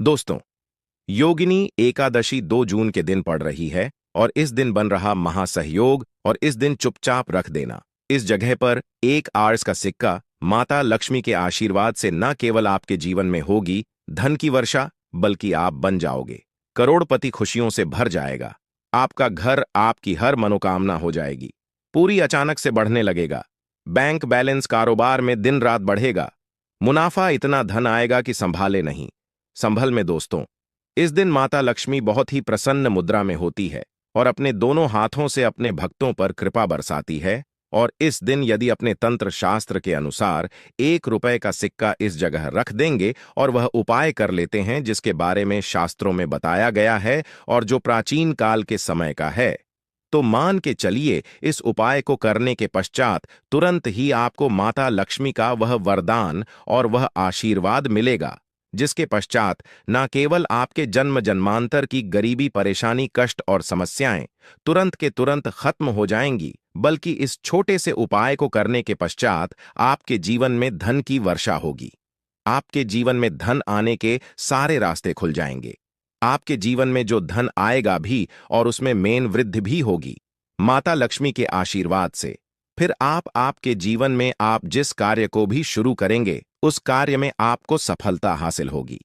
दोस्तों, योगिनी एकादशी 2 जून के दिन पड़ रही है और इस दिन बन रहा महासहयोग और इस दिन चुपचाप रख देना। इस जगह पर 1 आर्स का सिक्का माता लक्ष्मी के आशीर्वाद से न केवल आपके जीवन में होगी धन की वर्षा, बल्कि आप बन जाओगे करोड़पति। खुशियों से भर जाएगा आपका घर, आपकी हर मनोकामना हो जाएगी पूरी, अचानक से बढ़ने लगेगा। बैंक बैलेंस, कारोबार में दिन रात बढ़ेगा, मुनाफा इतना धन आएगा कि संभाले नहीं। संभल में दोस्तों, इस दिन माता लक्ष्मी बहुत ही प्रसन्न मुद्रा में होती है और अपने दोनों हाथों से अपने भक्तों पर कृपा बरसाती है। और इस दिन यदि अपने तंत्र शास्त्र के अनुसार 1 रुपए का सिक्का इस जगह रख देंगे और वह उपाय कर लेते हैं जिसके बारे में शास्त्रों में बताया गया है और जो प्राचीन काल के समय का है, तो मान के चलिए इस उपाय को करने के पश्चात तुरंत ही आपको माता लक्ष्मी का वह वरदान और वह आशीर्वाद मिलेगा, जिसके पश्चात न केवल आपके जन्म जन्मांतर की गरीबी, परेशानी, कष्ट और समस्याएं तुरंत के तुरंत खत्म हो जाएंगी, बल्कि इस छोटे से उपाय को करने के पश्चात आपके जीवन में धन की वर्षा होगी। आपके जीवन में धन आने के सारे रास्ते खुल जाएंगे। आपके जीवन में जो धन आएगा भी और उसमें मेन वृद्धि भी होगी माता लक्ष्मी के आशीर्वाद से। फिर आपके जीवन में आप जिस कार्य को भी शुरू करेंगे उस कार्य में आपको सफलता हासिल होगी।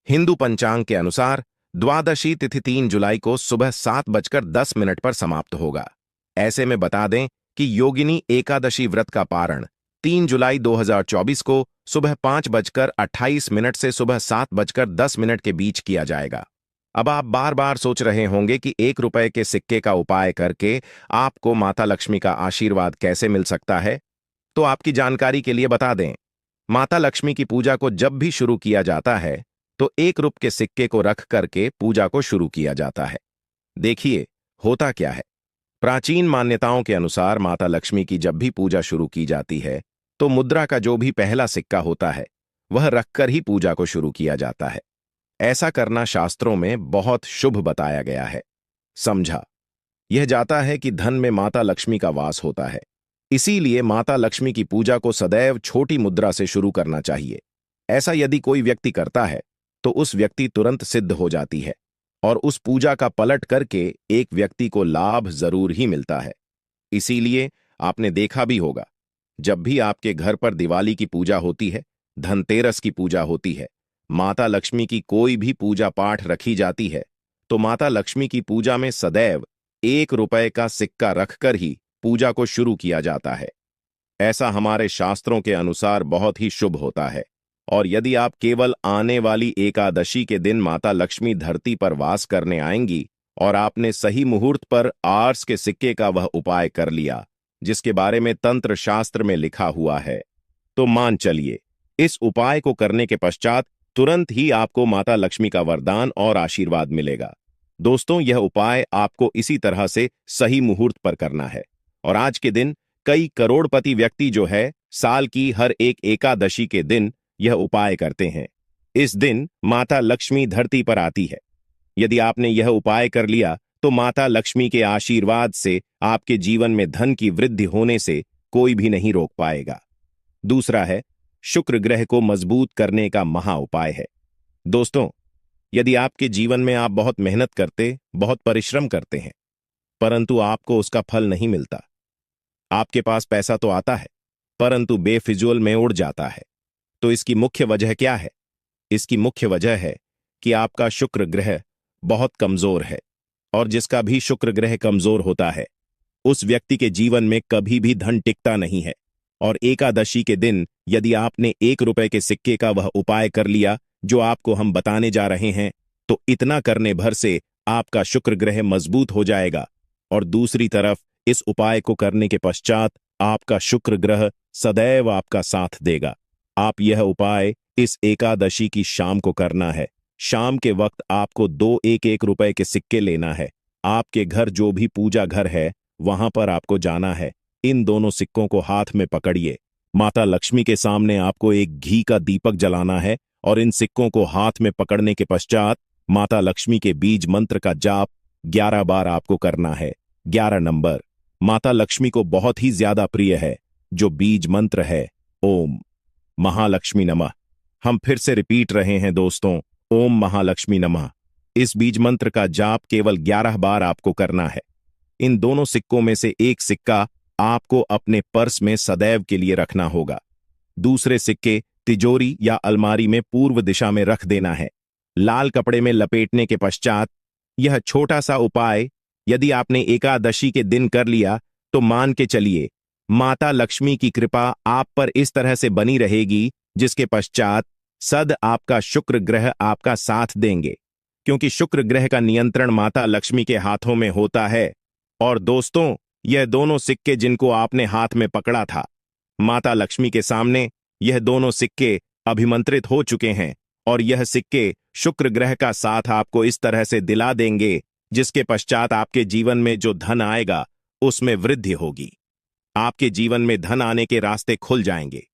हिंदू पंचांग के अनुसार द्वादशी तिथि 3 जुलाई को सुबह 7:10 पर समाप्त होगा। ऐसे में बता दें कि योगिनी एकादशी व्रत का पारण 3 जुलाई 2024 को सुबह 5:28 से सुबह 7:10 के बीच किया जाएगा। अब आप बार बार सोच रहे होंगे कि 1 रुपए के सिक्के का उपाय करके आपको माता लक्ष्मी का आशीर्वाद कैसे मिल सकता है। तो आपकी जानकारी के लिए बता दें, माता लक्ष्मी की पूजा को जब भी शुरू किया जाता है तो 1 रुपए के सिक्के को रख करके पूजा को शुरू किया जाता है। देखिए होता क्या है, प्राचीन मान्यताओं के अनुसार माता लक्ष्मी की जब भी पूजा शुरू की जाती है तो मुद्रा का जो भी पहला सिक्का होता है वह रखकर ही पूजा को शुरू किया जाता है। ऐसा करना शास्त्रों में बहुत शुभ बताया गया है। समझा, यह जाता है कि धन में माता लक्ष्मी का वास होता है, इसीलिए माता लक्ष्मी की पूजा को सदैव छोटी मुद्रा से शुरू करना चाहिए। ऐसा यदि कोई व्यक्ति करता है तो उस व्यक्ति तुरंत सिद्ध हो जाती है और उस पूजा का पलट करके एक व्यक्ति को लाभ जरूर ही मिलता है। इसीलिए आपने देखा भी होगा, जब भी आपके घर पर दिवाली की पूजा होती है, धनतेरस की पूजा होती है, माता लक्ष्मी की कोई भी पूजा पाठ रखी जाती है, तो माता लक्ष्मी की पूजा में सदैव 1 रुपए का सिक्का रखकर ही पूजा को शुरू किया जाता है। ऐसा हमारे शास्त्रों के अनुसार बहुत ही शुभ होता है। और यदि आप केवल आने वाली एकादशी के दिन माता लक्ष्मी धरती पर वास करने आएंगी और आपने सही मुहूर्त पर आर्स के सिक्के का वह उपाय कर लिया जिसके बारे में तंत्र शास्त्र में लिखा हुआ है, तो मान चलिए इस उपाय को करने के पश्चात तुरंत ही आपको माता लक्ष्मी का वरदान और आशीर्वाद मिलेगा। दोस्तों, यह उपाय आपको इसी तरह से सही मुहूर्त पर करना है। और आज के दिन कई करोड़पति व्यक्ति जो है साल की हर एक एकादशी के दिन यह उपाय करते हैं। इस दिन माता लक्ष्मी धरती पर आती है। यदि आपने यह उपाय कर लिया तो माता लक्ष्मी के आशीर्वाद से आपके जीवन में धन की वृद्धि होने से कोई भी नहीं रोक पाएगा। दूसरा है, शुक्र ग्रह को मजबूत करने का महा उपाय है। दोस्तों, यदि आपके जीवन में आप बहुत मेहनत करते, बहुत परिश्रम करते हैं, परंतु आपको उसका फल नहीं मिलता, आपके पास पैसा तो आता है परंतु बेफिजूल में उड़ जाता है, तो इसकी मुख्य वजह क्या है? इसकी मुख्य वजह है कि आपका शुक्र ग्रह बहुत कमजोर है। और जिसका भी शुक्र ग्रह कमजोर होता है उस व्यक्ति के जीवन में कभी भी धन टिकता नहीं है। और एकादशी के दिन यदि आपने 1 रुपए के सिक्के का वह उपाय कर लिया जो आपको हम बताने जा रहे हैं, तो इतना करने भर से आपका शुक्र ग्रह मजबूत हो जाएगा। और दूसरी तरफ इस उपाय को करने के पश्चात आपका शुक्र ग्रह सदैव आपका साथ देगा। आप यह उपाय इस एकादशी की शाम को करना है। शाम के वक्त आपको 2 1 रुपए के सिक्के लेना है। आपके घर जो भी पूजा घर है वहां पर आपको जाना है। इन दोनों सिक्कों को हाथ में पकड़िए। माता लक्ष्मी के सामने आपको एक घी का दीपक जलाना है और इन सिक्कों को हाथ में पकड़ने के पश्चात माता लक्ष्मी के बीज मंत्र का जाप 11 बार आपको करना है। 11 नंबर माता लक्ष्मी को बहुत ही ज्यादा प्रिय है, जो बीज मंत्र है ओम महालक्ष्मी नमः। हम फिर से रिपीट रहे हैं दोस्तों, ओम महालक्ष्मी नमः। इस बीज मंत्र का जाप केवल 11 बार आपको करना है। इन दोनों सिक्कों में से एक सिक्का आपको अपने पर्स में सदैव के लिए रखना होगा। दूसरे सिक्के तिजोरी या अलमारी में पूर्व दिशा में रख देना है। लाल कपड़े में लपेटने के पश्चात यह छोटा सा उपाय यदि आपने एकादशी के दिन कर लिया तो मान के चलिए माता लक्ष्मी की कृपा आप पर इस तरह से बनी रहेगी, जिसके पश्चात सद आपका शुक्र ग्रह आपका साथ देंगे, क्योंकि शुक्र ग्रह का नियंत्रण माता लक्ष्मी के हाथों में होता है। और दोस्तों, यह दोनों सिक्के जिनको आपने हाथ में पकड़ा था, माता लक्ष्मी के सामने यह दोनों सिक्के अभिमंत्रित हो चुके हैं और यह सिक्के शुक्र ग्रह का साथ आपको इस तरह से दिला देंगे, जिसके पश्चात आपके जीवन में जो धन आएगा उसमें वृद्धि होगी। आपके जीवन में धन आने के रास्ते खुल जाएंगे।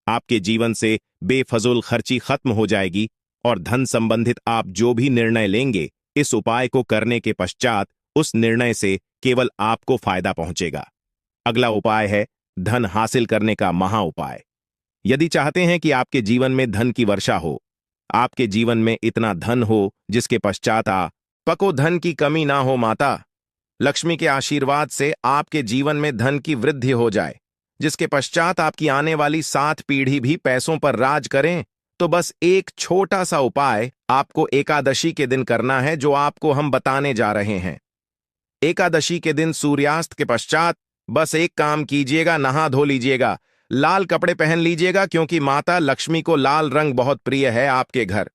आपके जीवन से बेफजूल खर्ची खत्म हो जाएगी और धन संबंधित आप जो भी निर्णय लेंगे, इस उपाय को करने के पश्चात उस निर्णय से केवल आपको फायदा पहुंचेगा। अगला उपाय है धन हासिल करने का महा उपाय। यदि चाहते हैं कि आपके जीवन में धन की वर्षा हो, आपके जीवन में इतना धन हो जिसके पश्चात आपको धन की कमी ना हो, माता लक्ष्मी के आशीर्वाद से आपके जीवन में धन की वृद्धि हो जाए, जिसके पश्चात आपकी आने वाली 7 पीढ़ी भी पैसों पर राज करें, तो बस एक छोटा सा उपाय आपको एकादशी के दिन करना है, जो आपको हम बताने जा रहे हैं। एकादशी के दिन सूर्यास्त के पश्चात बस एक काम कीजिएगा, नहा धो लीजिएगा, लाल कपड़े पहन लीजिएगा, क्योंकि माता लक्ष्मी को लाल रंग बहुत प्रिय है। आपके घर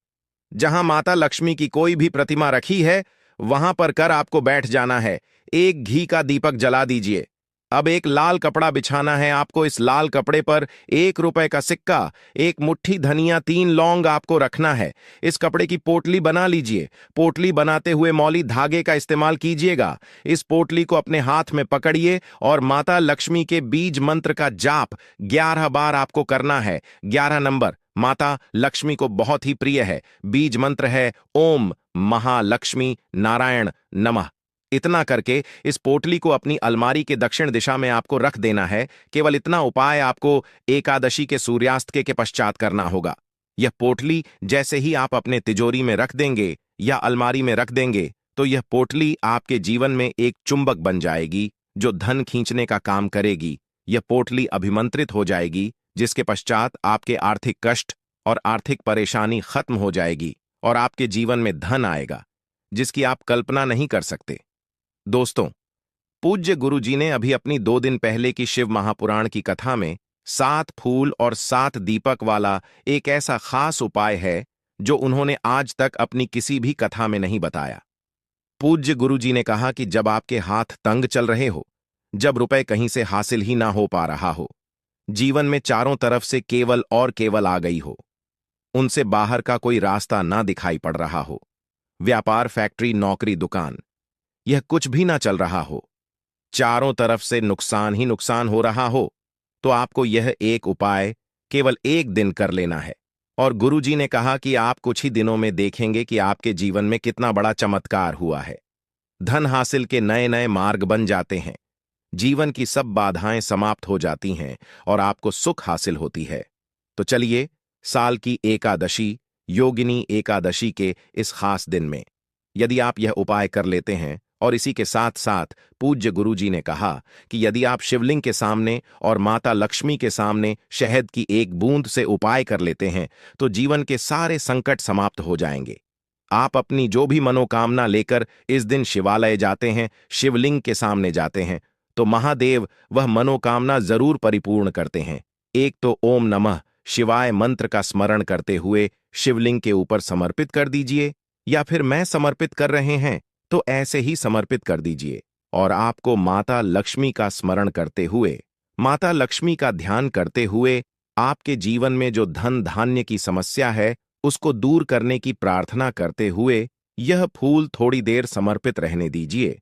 जहां माता लक्ष्मी की कोई भी प्रतिमा रखी है, वहां पर कर आपको बैठ जाना है। एक घी का दीपक जला दीजिए। अब एक लाल कपड़ा बिछाना है आपको। इस लाल कपड़े पर 1 रुपए का सिक्का, एक मुट्ठी धनिया, 3 लौंग आपको रखना है। इस कपड़े की पोटली बना लीजिए। पोटली बनाते हुए मौली धागे का इस्तेमाल कीजिएगा। इस पोटली को अपने हाथ में पकड़िए और माता लक्ष्मी के बीज मंत्र का जाप 11 बार आपको करना है। 11 नंबर माता लक्ष्मी को बहुत ही प्रिय है। बीज मंत्र है ओम महालक्ष्मी नारायण नमः। इतना करके इस पोटली को अपनी अलमारी के दक्षिण दिशा में आपको रख देना है। केवल इतना उपाय आपको एकादशी के सूर्यास्त के पश्चात करना होगा। यह पोटली जैसे ही आप अपने तिजोरी में रख देंगे या अलमारी में रख देंगे, तो यह पोटली आपके जीवन में एक चुंबक बन जाएगी, जो धन खींचने का काम करेगी। यह पोटली अभिमंत्रित हो जाएगी, जिसके पश्चात आपके आर्थिक कष्ट और आर्थिक परेशानी खत्म हो जाएगी और आपके जीवन में धन आएगा, जिसकी आप कल्पना नहीं कर सकते। दोस्तों, पूज्य गुरुजी ने अभी अपनी 2 दिन पहले की शिव महापुराण की कथा में 7 फूल और 7 दीपक वाला एक ऐसा खास उपाय है जो उन्होंने आज तक अपनी किसी भी कथा में नहीं बताया। पूज्य गुरुजी ने कहा कि जब आपके हाथ तंग चल रहे हो, जब रुपए कहीं से हासिल ही ना हो पा रहा हो, जीवन में चारों तरफ से केवल और केवल आ गई हो, उनसे बाहर का कोई रास्ता ना दिखाई पड़ रहा हो, व्यापार, फैक्ट्री, नौकरी, दुकान, यह कुछ भी ना चल रहा हो, चारों तरफ से नुकसान ही नुकसान हो रहा हो, तो आपको यह एक उपाय केवल एक दिन कर लेना है। और गुरुजी ने कहा कि आप कुछ ही दिनों में देखेंगे कि आपके जीवन में कितना बड़ा चमत्कार हुआ है। धन हासिल के नए नए मार्ग बन जाते हैं, जीवन की सब बाधाएं समाप्त हो जाती हैं और आपको सुख हासिल होती है। तो चलिए, साल की एकादशी, योगिनी एकादशी के इस खास दिन में यदि आप यह उपाय कर लेते हैं, और इसी के साथ साथ पूज्य गुरुजी ने कहा कि यदि आप शिवलिंग के सामने और माता लक्ष्मी के सामने शहद की एक बूंद से उपाय कर लेते हैं, तो जीवन के सारे संकट समाप्त हो जाएंगे। आप अपनी जो भी मनोकामना लेकर इस दिन शिवालय जाते हैं, शिवलिंग के सामने जाते हैं, तो महादेव वह मनोकामना जरूर परिपूर्ण करते हैं। एक तो ओम नमः शिवाय मंत्र का स्मरण करते हुए शिवलिंग के ऊपर समर्पित कर दीजिए, या फिर मैं समर्पित कर रहे हैं तो ऐसे ही समर्पित कर दीजिए। और आपको माता लक्ष्मी का स्मरण करते हुए, माता लक्ष्मी का ध्यान करते हुए, आपके जीवन में जो धन धान्य की समस्या है उसको दूर करने की प्रार्थना करते हुए यह फूल थोड़ी देर समर्पित रहने दीजिए।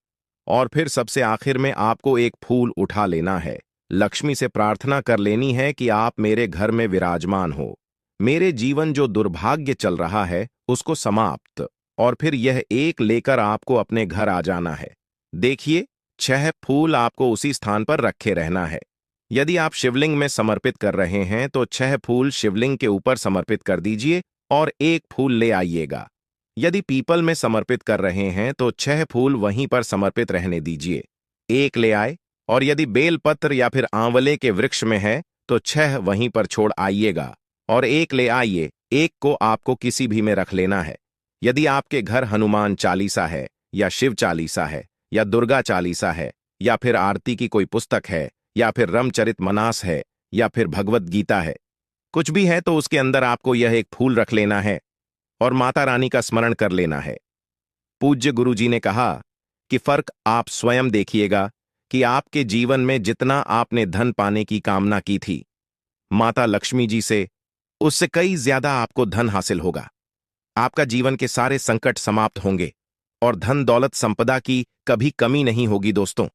और फिर सबसे आखिर में आपको एक फूल उठा लेना है। लक्ष्मी से प्रार्थना कर लेनी है कि आप मेरे घर में विराजमान हो, मेरे जीवन जो दुर्भाग्य चल रहा है उसको समाप्त, और फिर यह एक लेकर आपको अपने घर आ जाना है। देखिए, 6 फूल आपको उसी स्थान पर रखे रहना है। यदि आप शिवलिंग में समर्पित कर रहे हैं तो 6 फूल शिवलिंग के ऊपर समर्पित कर दीजिए और एक फूल ले आइएगा। यदि पीपल में समर्पित कर रहे हैं तो 6 फूल वहीं पर समर्पित रहने दीजिए, एक ले आए। और यदि बेलपत्र या फिर आंवले के वृक्ष में है तो 6 वहीं पर छोड़ आइएगा और एक ले आइए। एक को आपको किसी भी में रख लेना है। यदि आपके घर हनुमान चालीसा है या शिव चालीसा है या दुर्गा चालीसा है या फिर आरती की कोई पुस्तक है या फिर रामचरितमानस है या फिर भगवत गीता है, कुछ भी है तो उसके अंदर आपको यह एक फूल रख लेना है और माता रानी का स्मरण कर लेना है। पूज्य गुरुजी ने कहा कि फर्क आप स्वयं देखिएगा कि आपके जीवन में जितना आपने धन पाने की कामना की थी माता लक्ष्मी जी से, उससे कई ज्यादा आपको धन हासिल होगा। आपका जीवन के सारे संकट समाप्त होंगे और धन दौलत संपदा की कभी कमी नहीं होगी। दोस्तों,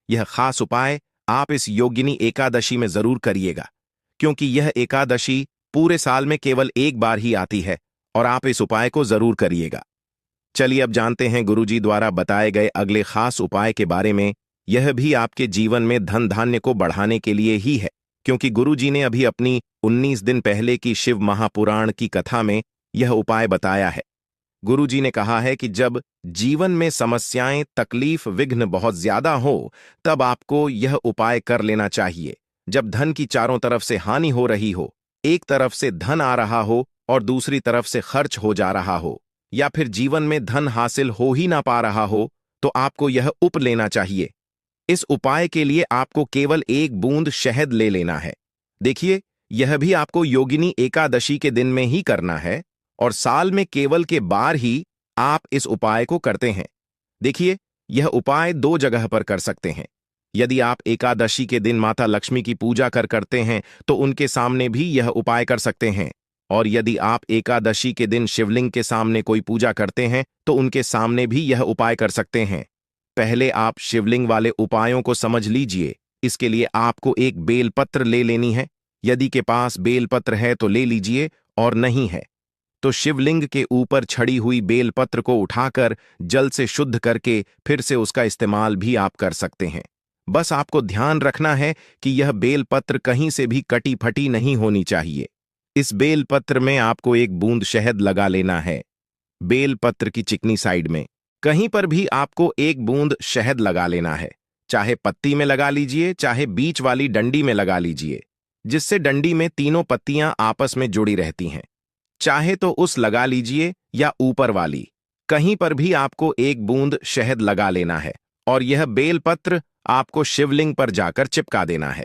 यह खास उपाय आप इस योगिनी एकादशी में जरूर करिएगा, क्योंकि यह एकादशी पूरे साल में केवल एक बार ही आती है और आप इस उपाय को जरूर करिएगा। चलिए अब जानते हैं गुरुजी द्वारा बताए गए अगले खास उपाय के बारे में। यह भी आपके जीवन में धन धान्य को बढ़ाने के लिए ही है, क्योंकि गुरुजी ने अभी अपनी 19 दिन पहले की शिव महापुराण की कथा में यह उपाय बताया है। गुरुजी ने कहा है कि जब जीवन में समस्याएं, तकलीफ, विघ्न बहुत ज्यादा हो तब आपको यह उपाय कर लेना चाहिए। जब धन की चारों तरफ से हानि हो रही हो, एक तरफ से धन आ रहा हो और दूसरी तरफ से खर्च हो जा रहा हो, या फिर जीवन में धन हासिल हो ही ना पा रहा हो, तो आपको यह उप लेना चाहिए। इस उपाय के लिए आपको केवल एक बूंद शहद ले लेना है। देखिए, यह भी आपको योगिनी एकादशी के दिन में ही करना है और साल में केवल के बार ही आप इस उपाय को करते हैं। देखिए, यह उपाय 2 जगह पर कर सकते हैं। यदि आप एकादशी के दिन माता लक्ष्मी की पूजा करते हैं तो उनके सामने भी यह उपाय कर सकते हैं, और यदि आप एकादशी के दिन शिवलिंग के सामने कोई पूजा करते हैं तो उनके सामने भी यह उपाय कर सकते हैं। पहले आप शिवलिंग वाले उपायों को समझ लीजिए। इसके लिए आपको एक बेलपत्र ले लेनी है। यदि के पास बेलपत्र है तो ले लीजिए, और नहीं है तो शिवलिंग के ऊपर छड़ी हुई बेलपत्र को उठाकर जल से शुद्ध करके फिर से उसका इस्तेमाल भी आप कर सकते हैं। बस आपको ध्यान रखना है कि यह बेलपत्र कहीं से भी कटी फटी नहीं होनी चाहिए। इस बेलपत्र में आपको एक बूंद शहद लगा लेना है। बेलपत्र की चिकनी साइड में कहीं पर भी आपको एक बूंद शहद लगा लेना है। चाहे पत्ती में लगा लीजिए, चाहे बीच वाली डंडी में लगा लीजिए, जिससे डंडी में तीनों पत्तियां आपस में जुड़ी रहती हैं। चाहे तो उस लगा लीजिए या ऊपर वाली, कहीं पर भी आपको एक बूंद शहद लगा लेना है और यह बेलपत्र आपको शिवलिंग पर जाकर चिपका देना है।